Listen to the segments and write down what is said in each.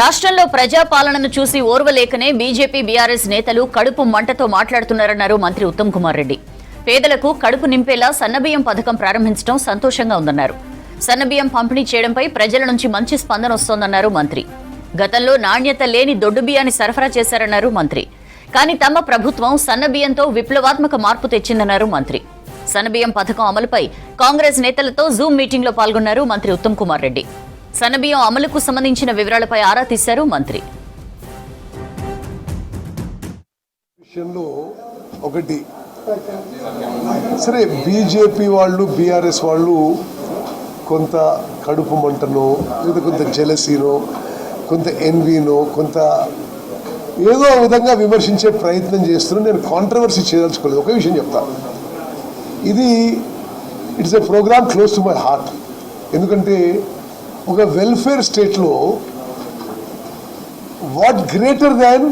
రాష్ట్రంలో ప్రజాపాలనను చూసి ఓర్వలేకనే BJP BRS నేతలు కడుపు మంటతో మాట్లాడుతున్నారన్నారు మంత్రి ఉత్తమ్ కుమార్ రెడ్డి. పేదలకు కడుపు నింపేలా సన్నబియ్యం పథకం ప్రారంభించడం సంతోషంగా ఉందన్నారు. సన్నబియ్యం పంపిణీ చేయడంపై ప్రజల నుంచి మంచి స్పందన వస్తోందన్నారు మంత్రి. గతంలో నాణ్యత లేని దొడ్డు బియ్యాన్ని సరఫరా చేశారన్నారు మంత్రి. కానీ తమ ప్రభుత్వం సన్నబియ్యంతో విప్లవాత్మక మార్పు తెచ్చిందన్నారు మంత్రి. సన్నబియ్యం పథకం అమలుపై కాంగ్రెస్ నేతలతో జూమ్ మీటింగ్లో పాల్గొన్నారు మంత్రి ఉత్తమ్ కుమార్ రెడ్డి. సన్నబియ్యం అమలుకు సంబంధించిన వివరాలపై ఆరా తీశారు మంత్రి. ఒకటి సరే, బీజేపీ వాళ్ళు బీఆర్ఎస్ వాళ్ళు కొంత కడుపు మంటనో లేదా కొంత జెలసీనో కొంత ఎన్వీనో కొంత ఏదో విధంగా విమర్శించే ప్రయత్నం చేస్తున్నాను. నేను కాంట్రవర్సీ చేయదలుచుకోలేదు. ఒక విషయం చెప్తా, ఇది it's a programme close to my heart. ఎందుకంటే ఒక వెల్ఫేర్ స్టేట్లో వాట్ గ్రేటర్ దాన్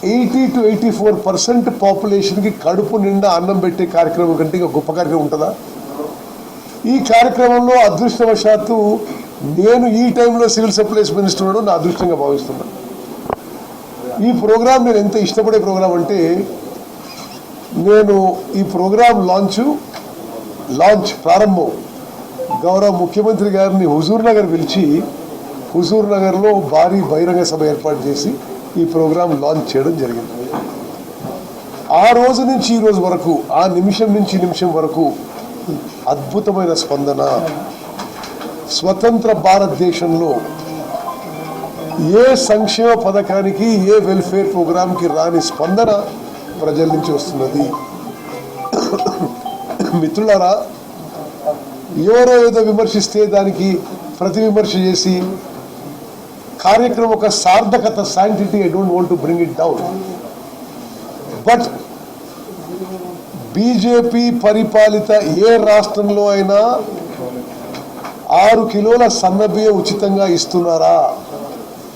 80 to 84% పాపులేషన్కి కడుపు నిండా అన్నం పెట్టే కార్యక్రమం కంటే ఇంకా గొప్ప కార్యక్రమం ఉంటుందా? ఈ కార్యక్రమంలో అదృష్టవశాత్తు నేను ఈ టైంలో సివిల్ సప్లైస్ మినిస్టర్ ఉండడం నా అదృష్టంగా భావిస్తున్నాను. ఈ ప్రోగ్రాం నేను ఎంత ఇష్టపడే ప్రోగ్రాం అంటే, నేను ఈ ప్రోగ్రాం లాంచ్ ప్రారంభం గౌరవ ముఖ్యమంత్రి గారిని హుజూర్ నగర్ పిలిచి హుజూర్ నగర్లో భారీ బహిరంగ సభ ఏర్పాటు చేసి ఈ ప్రోగ్రాం లాంచ్ చేయడం జరిగింది. ఆ రోజు నుంచి ఈ రోజు వరకు, ఆ నిమిషం నుంచి నిమిషం వరకు అద్భుతమైన స్పందన. స్వతంత్ర భారతదేశంలో ఏ సంక్షేమ పథకానికి, ఏ వెల్ఫేర్ ప్రోగ్రాంకి రాని స్పందన ప్రజల నుంచి వస్తున్నది. మిత్రులారా, ఎవరో ఏదో విమర్శిస్తే దానికి ప్రతి విమర్శ చేసి కార్యక్రమం ఒక సార్థకత, sanctity, I don't want to bring it down. But BJP పరిపాలిత ఏ రాష్ట్రంలో అయినా 6 కిలోల సన్నబియ్యం ఉచితంగా ఇస్తున్నారా?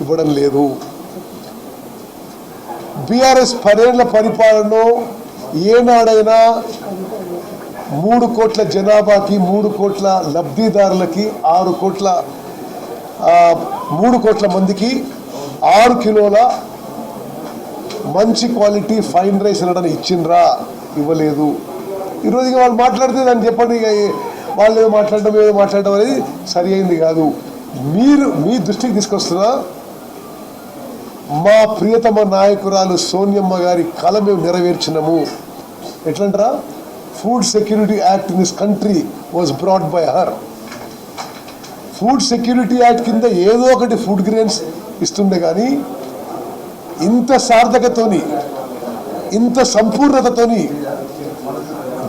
ఇవ్వడం లేదు. బీఆర్ఎస్ 10 ఏళ్ల పరిపాలనలో ఏనాడైనా 3 కోట్ల జనాభాకి, 3 కోట్ల లబ్ధిదారులకి, 3 కోట్ల మందికి 6 కిలోల మంచి క్వాలిటీ ఫైన్ రైస్ అనడానికి ఇచ్చిండ్రా? ఇవ్వలేదు. ఈరోజు వాళ్ళు మాట్లాడితే దాన్ని చెప్పండి, వాళ్ళు ఏదో మాట్లాడడం అనేది సరి అయింది కాదు. మీ దృష్టికి తీసుకొస్తున్నా, మా ప్రియతమ నాయకురాలు సోనియమ్మ గారి కల మేము నెరవేర్చినాము. ఎట్లంటారా? Food security act in this country was brought by her. Food security act కింద ఏదో ఒకటి ఫుడ్ గ్రెయిన్స్ ఇస్తుండే, కానీ ఇంత సార్థకతోని, ఇంత సంపూర్ణతతోని,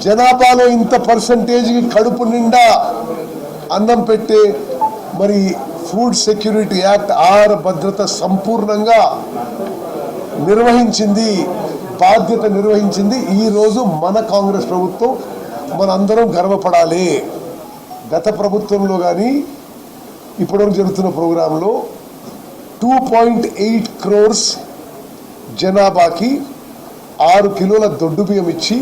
జనాభాలో ఇంత పర్సంటేజ్కి కడుపు నిండా అన్నం పెట్టే మరి ఫుడ్ సెక్యూరిటీ యాక్ట్, ఆహార భద్రత సంపూర్ణంగా నిర్వహించింది, బాధ్యత నిర్వహించింది. ఈరోజు మన కాంగ్రెస్ ప్రభుత్వం, మనందరం గర్వపడాలి. గత ప్రభుత్వంలో కానీ ఇప్పటివరకు జరుగుతున్న ప్రోగ్రాంలో 2.8 crores జనాభాకి 6 కిలోల దొడ్డు బియ్యం ఇచ్చి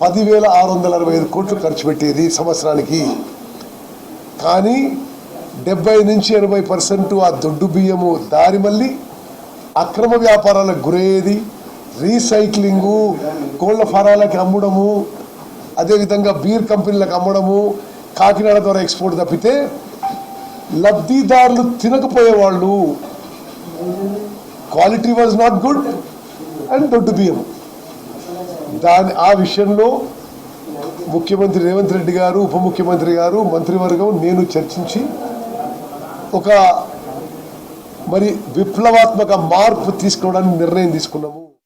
10,665 కోట్లు ఖర్చు పెట్టేది సంవత్సరానికి. కానీ 70 నుంచి 80% ఆ దొడ్డు బియ్యము దారి మళ్ళీ అక్రమ వ్యాపారాలకు గురయ్యేది. రీసైక్లింగు, కోళ్ల ఫారాలకి అమ్మడము, అదేవిధంగా బీర్ కంపెనీలకు అమ్మడము, కాకినాడ ద్వారా ఎక్స్పోర్ట్ తప్పితే లబ్ధిదారులు తినకపోయేవాళ్ళు. Quality was not good and దొడ్డు బియ్యం. ఆ విషయంలో ముఖ్యమంత్రి రేవంత్ రెడ్డి గారు, ఉప ముఖ్యమంత్రి గారు, మంత్రివర్గం, నేను చర్చించి ఒక మరి విప్లవాత్మక మార్పు తీసుకోవడానికి నిర్ణయం తీసుకున్నాము.